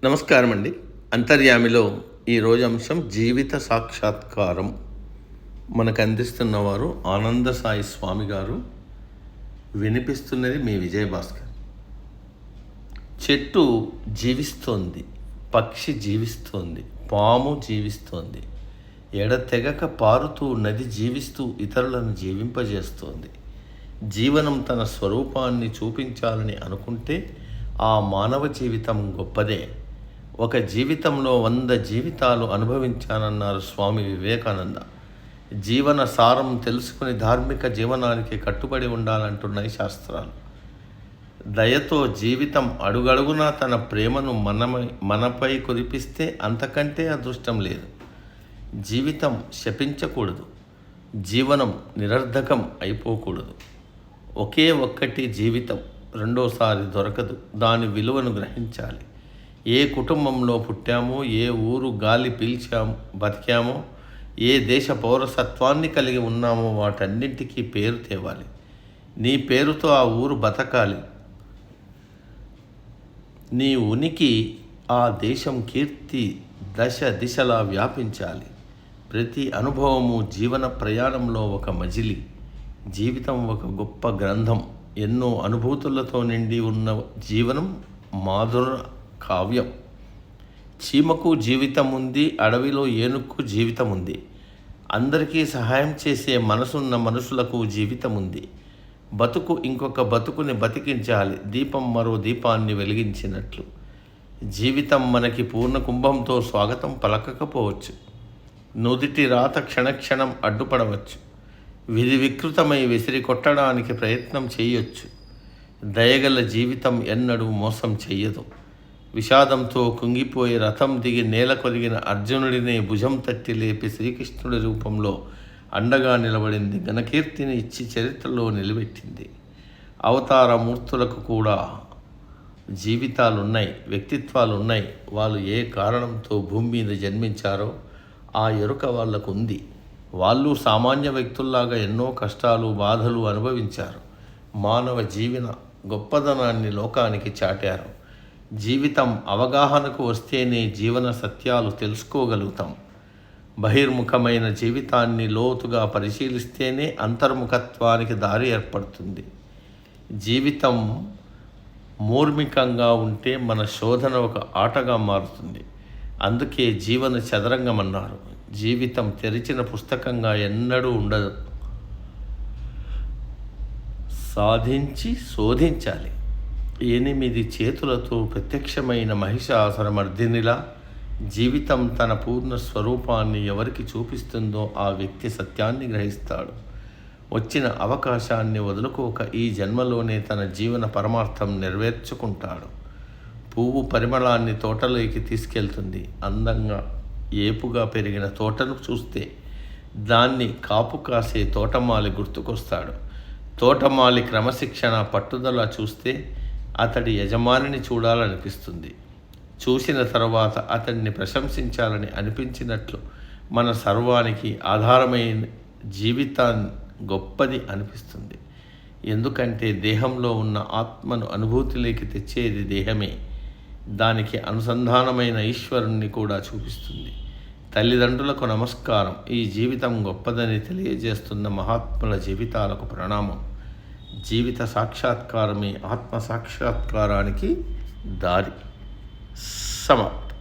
నమస్కారం అండి. అంతర్యామిలో ఈరోజు అంశం జీవిత సాక్షాత్కారం. మనకు అందిస్తున్నవారు ఆనంద సాయి స్వామి గారు. వినిపిస్తున్నది మీ విజయభాస్కర్. చెట్టు జీవిస్తోంది, పక్షి జీవిస్తోంది, పాము జీవిస్తోంది, ఎడతెగక పారుతూ నది జీవిస్తూ ఇతరులను జీవింపజేస్తోంది. జీవనం తన స్వరూపాన్ని చూపించాలని అనుకుంటే ఆ మానవ జీవితం గొప్పదే. ఒక జీవితంలో 100 జీవితాలు అనుభవించానన్నారు స్వామి వివేకానంద. జీవన సారం తెలుసుకుని ధార్మిక జీవనానికి కట్టుబడి ఉండాలంటున్నాయి శాస్త్రాలు. దయతో జీవితం అడుగడుగునా తన ప్రేమను మనపై కురిపిస్తే అంతకంటే అదృష్టం లేదు. జీవితం శపించకూడదు, జీవనం నిరర్ధకం అయిపోకూడదు. ఒకే ఒక్కటి జీవితం, రెండోసారి దొరకదు. దాని విలువను గ్రహించాలి. ఏ కుటుంబంలో పుట్టామో, ఏ ఊరు గాలి పీల్చామో బతికామో, ఏ దేశ పౌరసత్వాన్ని కలిగి ఉన్నామో వాటన్నింటికీ పేరు తేవాలి. నీ పేరుతో ఆ ఊరు బతకాలి. నీ ఉనికి ఆ దేశం కీర్తి దశ దిశలా వ్యాపించాలి. ప్రతి అనుభవము జీవన ప్రయాణంలో ఒక మజిలి. జీవితం ఒక గొప్ప గ్రంథం. ఎన్నో అనుభూతులతో నిండి ఉన్న జీవనం మాధుర కావ్యం. చీమకు జీవితం ఉంది, అడవిలో ఏనుగుకు జీవితం ఉంది. అందరికీ సహాయం చేసే మనసున్న మనుషులకు జీవితం ఉంది. బతుకు ఇంకొక బతుకుని బతికించాలి, దీపం మరో దీపాన్ని వెలిగించినట్లు. జీవితం మనకి పూర్ణ కుంభంతో స్వాగతం పలకకపోవచ్చు. నుదిటి రాత క్షణక్షణం అడ్డుపడవచ్చు. విధి వికృతమై విసిరి కొట్టడానికి ప్రయత్నం చేయొచ్చు. దయగల జీవితం ఎన్నడూ మోసం చెయ్యదు. విషాదంతో కుంగిపోయి రథం దిగి నేల కొరిగిన అర్జునుడిని భుజం తట్టి లేపి శ్రీకృష్ణుడి రూపంలో అండగా నిలబడింది. ఘనకీర్తిని ఇచ్చి చరిత్రలో నిలబెట్టింది. అవతార మూర్తులకు కూడా జీవితాలున్నాయి, వ్యక్తిత్వాలున్నాయి. వాళ్ళు ఏ కారణంతో భూమి మీద జన్మించారో ఆ ఎరుక వాళ్ళకు ఉంది. వాళ్ళు సామాన్య వ్యక్తుల్లాగా ఎన్నో కష్టాలు బాధలు అనుభవించారు. మానవ జీవన గొప్పదనాన్ని లోకానికి చాటారు. జీవితం అవగాహనకు వస్తేనే జీవన సత్యాలు తెలుసుకోగలుగుతాం. బహిర్ముఖమైన జీవితాన్ని లోతుగా పరిశీలిస్తేనే అంతర్ముఖత్వానికి దారి ఏర్పడుతుంది. జీవితం మూర్మికంగా ఉంటే మన శోధన ఒక ఆటగా మారుతుంది. అందుకే జీవన చదరంగం అన్నారు. జీవితం తెరిచిన పుస్తకంగా ఎన్నడూ ఉండదు. సాధించి శోధించాలి. 8 చేతులతో ప్రత్యక్షమైన మహిషాసురమర్దినిలా జీవితం తన పూర్ణ స్వరూపాన్ని ఎవరికి చూపిస్తుందో ఆ వ్యక్తి సత్యాన్ని గ్రహిస్తాడు. వచ్చిన అవకాశాన్ని వదులుకోక ఈ జన్మలోనే తన జీవన పరమార్థం నెరవేర్చుకుంటాడు. పువ్వు పరిమళాన్ని తోటలోకి తీసుకెళ్తుంది. అందంగా ఏపుగా పెరిగిన తోటను చూస్తే దాన్ని కాపు కాసే తోటమాలి గుర్తుకొస్తాడు. తోటమాలి క్రమశిక్షణ పట్టుదల చూస్తే అతడి యజమానిని చూడాలనిపిస్తుంది. చూసిన తర్వాత అతడిని ప్రశంసించాలని అనిపించినట్లు మన సర్వానికి ఆధారమైన జీవితాన్ని గొప్పది అనిపిస్తుంది. ఎందుకంటే దేహంలో ఉన్న ఆత్మను అనుభూతిలోకి తెచ్చేది దేహమే. దానికి అనుసంధానమైన ఈశ్వరుణ్ణి కూడా చూపిస్తుంది. తల్లిదండ్రులకు నమస్కారం. ఈ జీవితం గొప్పదని తెలియజేస్తున్న మహాత్ముల జీవితాలకు ప్రణామం. జీవిత సాక్షాత్కారమే ఆత్మ సాక్షాత్కారానికి దారి. సమాప్తం.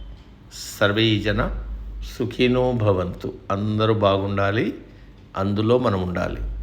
సర్వే జన సుఖినో భవంతు. అందరూ బాగుండాలి, అందులో మనం ఉండాలి.